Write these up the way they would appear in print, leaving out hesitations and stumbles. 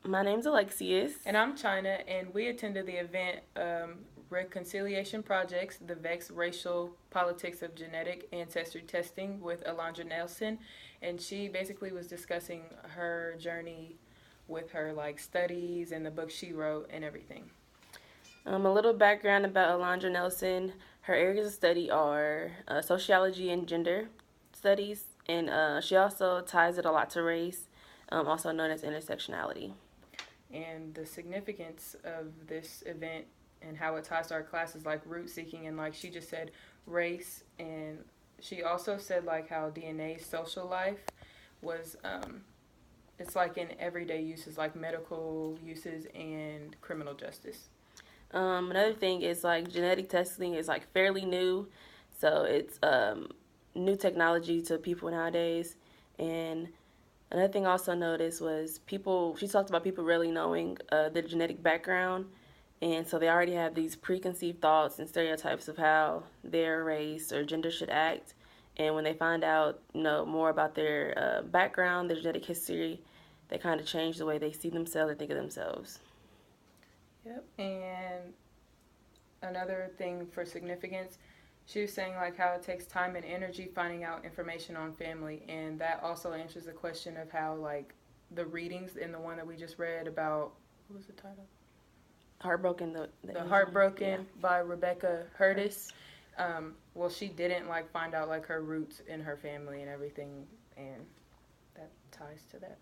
My name's Alexius. And I'm China, and we attended the event Reconciliation Projects, the Vexed Racial Politics of Genetic Ancestry Testing with Alondra Nelson. And she basically was discussing her journey with her studies and the book she wrote and everything. A little background about Alondra Nelson. Her areas of study are sociology and gender studies, and she also ties it a lot to race, also known as intersectionality. And the significance of this event and how it ties to our classes like root seeking and like she just said race, and she also said like how DNA social life was it's like in everyday uses like medical uses and criminal justice. Another thing is like genetic testing is like fairly new, so it's new technology to people nowadays. And another thing I also noticed was people. She talked about people really knowing their genetic background, and so they already have these preconceived thoughts and stereotypes of how their race or gender should act. And when they find out, more about their background, their genetic history, they kind of change the way they see themselves and think of themselves. Yep. And another thing for significance, she was saying like how it takes time and energy finding out information on family, and that also answers the question of how like the readings in the one that we just read about, what was the title? Heartbroken, the Heartbroken yeah. by Rebecca Curtis. Well, she didn't like find out like her roots in her family and everything, and that ties to that.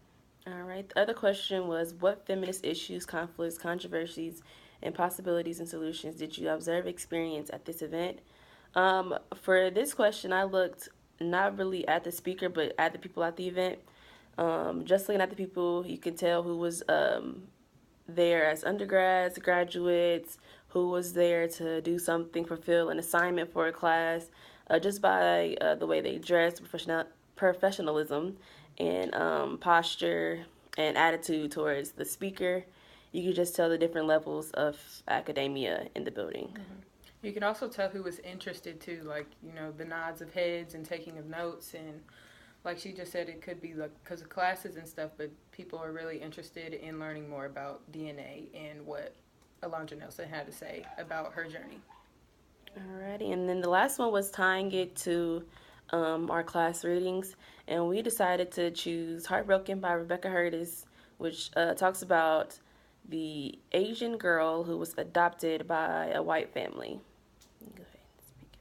All right. The other question was, what feminist issues, conflicts, controversies, and possibilities and solutions did you observe, experience at this event? For this question, I looked not really at the speaker, but at the people at the event. Just looking at the people, you can tell who was there as undergrads, graduates, who was there to do something, fulfill an assignment for a class, just by the way they dressed, professionalism, and posture and attitude towards the speaker. You could just tell the different levels of academia in the building. Mm-hmm. You could also tell who was interested too, like the nods of heads and taking of notes, and like she just said, it could be like because of classes and stuff, but people are really interested in learning more about DNA and what Alondra Nelson had to say about her journey. Alrighty, and then the last one was tying it to our class readings, and we decided to choose Heartbroken by Rebecca Curtis, which talks about the Asian girl who was adopted by a white family. Go ahead and speak.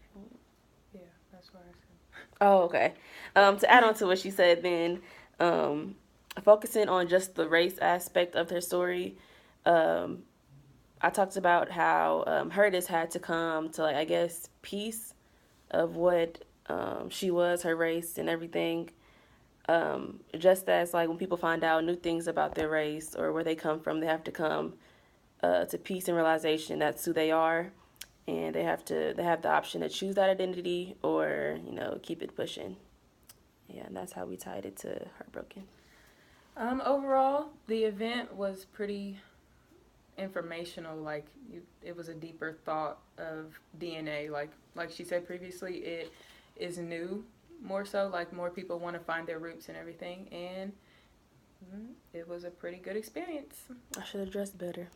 Yeah, that's what I said. Oh, okay. To add on to what she said, then focusing on just the race aspect of her story, um, I talked about how Herdis had to come to, like, I guess, peace of what she was, her race, and everything. Just as, like, when people find out new things about their race or where they come from, they have to come to peace and realization that's who they are. And they have the option to choose that identity or, keep it pushing. Yeah, and that's how we tied it to Heartbroken. Overall, the event was pretty informational. Like it was a deeper thought of DNA. Like she said previously, it is new more so. Like more people want to find their roots and everything, and it was a pretty good experience. I should have dressed better.